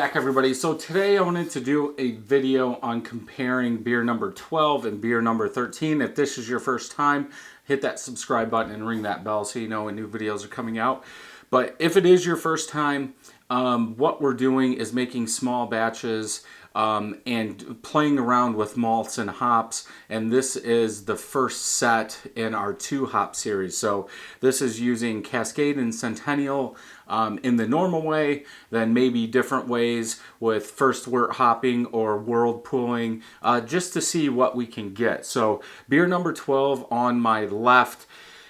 back, everybody. So today I wanted to do a video on comparing beer number 12 and beer number 13. If this is your first time, hit that subscribe button and ring that bell so you know when new videos are coming out. But if it is your first time, what we're doing is making small batches and playing around with malts and hops, and this is the first set in our 2-hop series. So this is using Cascade and Centennial in the normal way, then maybe different ways with first wort hopping or whirlpooling, just to see what we can get. So beer number 12 on my left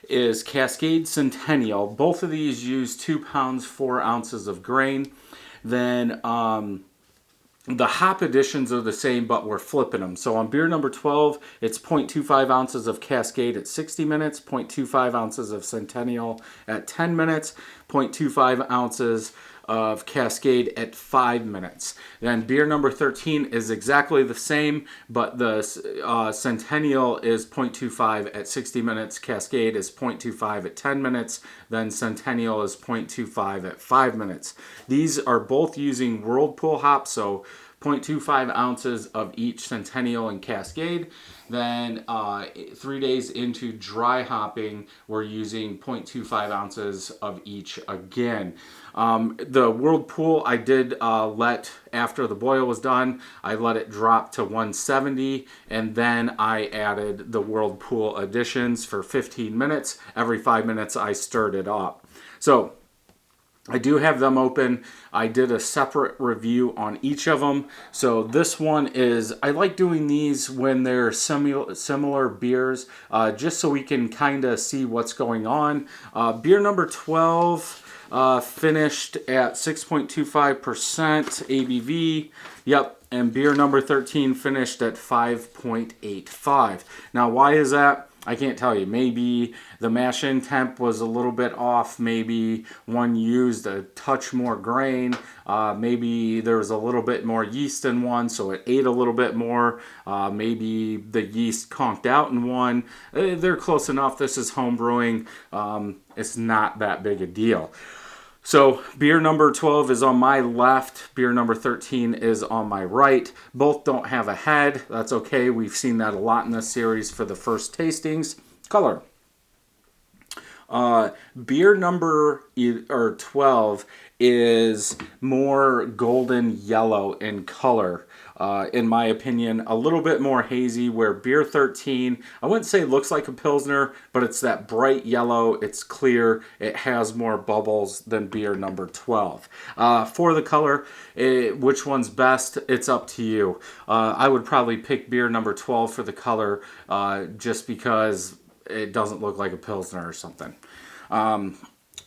is Cascade Centennial. Both of these use 2 pounds, 4 ounces of grain. Then the hop additions are the same, but we're flipping them. So on beer number 12, it's 0.25 ounces of Cascade at 60 minutes, 0.25 ounces of Centennial at 10 minutes, 0.25 ounces of Cascade at 5 minutes. Then beer number 13 is exactly the same, but the Centennial is 0.25 at 60 minutes, Cascade is 0.25 at 10 minutes, then Centennial is 0.25 at 5 minutes. These are both using Whirlpool hops, so 0.25 ounces of each Centennial and Cascade. Then 3 days into dry hopping, we're using 0.25 ounces of each again. The Whirlpool I did let, after the boil was done, I let it drop to 170, and then I added the Whirlpool additions for 15 minutes. Every 5 minutes I stirred it up. So I do have them open. I did a separate review on each of them. So this one is, I like doing these when they're similar beers, just so we can kind of see what's going on. Beer number 12 finished at 6.25% ABV. Yep. And beer number 13 finished at 5.85. Now, why is that? I can't tell you. Maybe the mash-in temp was a little bit off. Maybe one used a touch more grain. Maybe there was a little bit more yeast in one, so it ate a little bit more. Maybe the yeast conked out in one. They're close enough. This is home brewing. It's not that big a deal. So beer number 12 is on my left, beer number 13 is on my right. Both don't have a head. That's okay. We've seen that a lot in this series for the first tastings. Color. Beer number 12 is more golden yellow in color. In my opinion, a little bit more hazy, where beer 13, I wouldn't say looks like a Pilsner, but it's that bright yellow, it's clear, it has more bubbles than beer number 12. For the color, which one's best, it's up to you. I would probably pick beer number 12 for the color, just because it doesn't look like a Pilsner or something.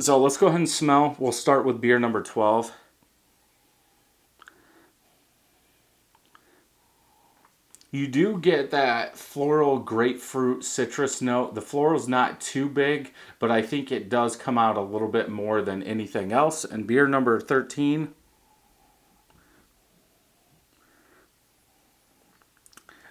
So let's go ahead and smell. We'll start with beer number 12. You do get that floral grapefruit citrus note. The floral's not too big, but I think it does come out a little bit more than anything else. And beer number 13.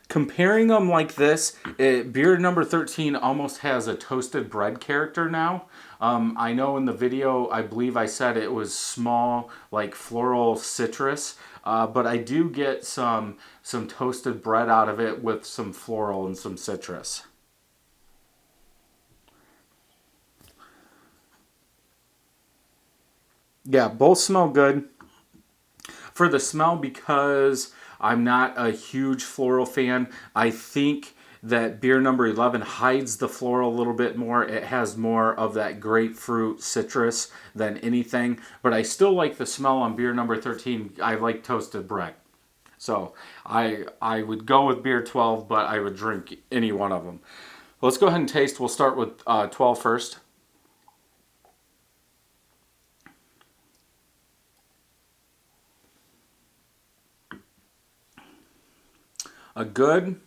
Comparing them like this, beer number 13 almost has a toasted bread character now. I know in the video, I believe I said it was small, like floral citrus, but I do get some toasted bread out of it with some floral and some citrus. Yeah, both smell good. For the smell, because I'm not a huge floral fan, I think that beer number 11 hides the floral a little bit more. It has more of that grapefruit citrus than anything, but I still like the smell on beer number 13. I like toasted bread. So I would go with beer 12, but I would drink any one of them. Let's go ahead and taste. We'll start with 12 first. A good,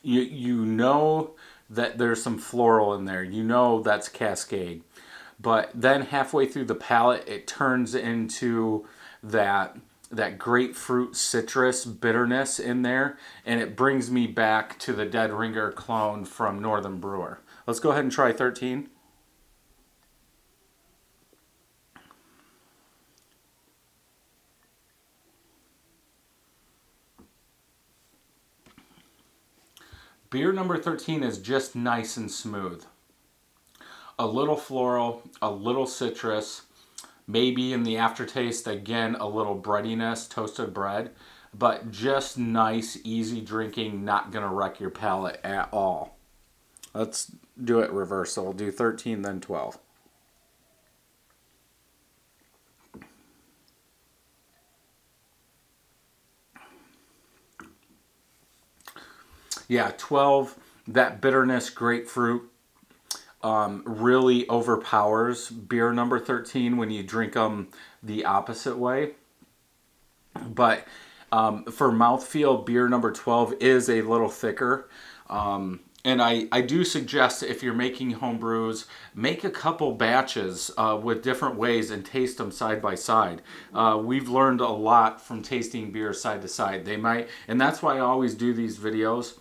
you know that there's some floral in there. You know that's Cascade. But then halfway through the palate, it turns into that grapefruit citrus bitterness in there, and it brings me back to the Dead Ringer clone from Northern Brewer. Let's go ahead and try 13. Beer number 13 is just nice and smooth. A little floral, a little citrus, maybe in the aftertaste, again, a little breadiness, toasted bread, but just nice, easy drinking, not going to wreck your palate at all. Let's do it reverse. So we'll do 13, then 12. Yeah, 12, that bitterness, grapefruit, really overpowers beer number 13 when you drink them the opposite way. But for mouthfeel, beer number 12 is a little thicker. And I do suggest if you're making home brews, make a couple batches with different ways and taste them side by side. We've learned a lot from tasting beer side to side. They might, and that's why I always do these videos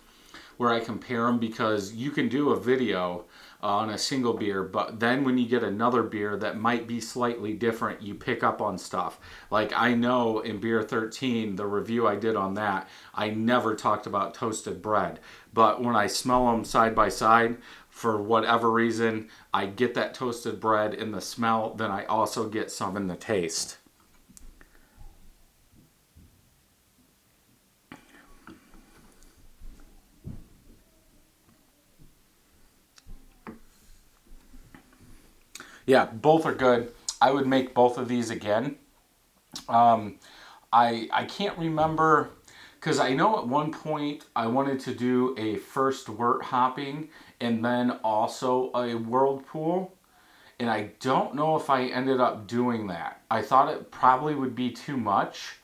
where I compare them, because you can do a video on a single beer, but then when you get another beer that might be slightly different, you pick up on stuff. Like I know in beer 13, the review I did on that, I never talked about toasted bread, but when I smell them side by side, for whatever reason, I get that toasted bread in the smell, then I also get some in the taste. Yeah, both are good. I would make both of these again. I can't remember, because I know at one point I wanted to do a first wort hopping and then also a whirlpool. And I don't know if I ended up doing that. I thought it probably would be too much.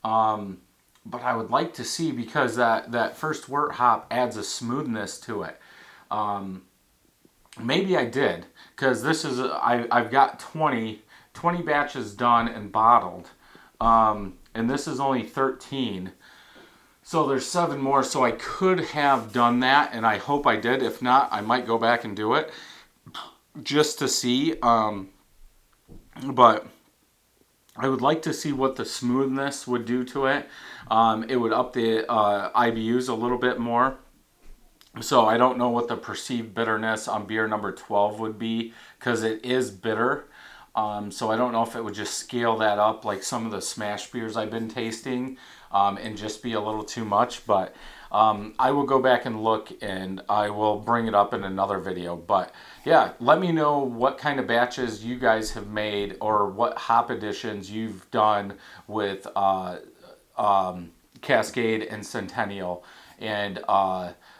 But I would like to see, because that first wort hop adds a smoothness to it. Maybe I did, because this is, I've got 20 batches done and bottled, and this is only 13, so there's 7 more, so I could have done that, and I hope I did. If not, I might go back and do it, just to see, but I would like to see what the smoothness would do to it. It would up the IBUs a little bit more. So I don't know what the perceived bitterness on beer number 12 would be, because it is bitter. So I don't know if it would just scale that up like some of the smash beers I've been tasting, and just be a little too much. But I will go back and look, and I will bring it up in another video. But yeah, let me know what kind of batches you guys have made, or what hop additions you've done with Cascade and Centennial. And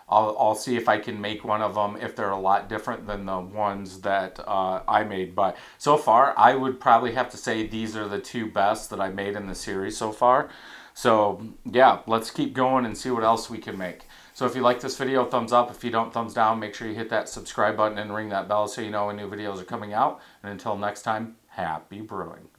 I'll see if I can make one of them if they're a lot different than the ones that I made. But so far, I would probably have to say these are the 2 best that I made in the series so far. So yeah, let's keep going and see what else we can make. So if you like this video, thumbs up. If you don't, thumbs down. Make sure you hit that subscribe button and ring that bell so you know when new videos are coming out. And until next time, happy brewing.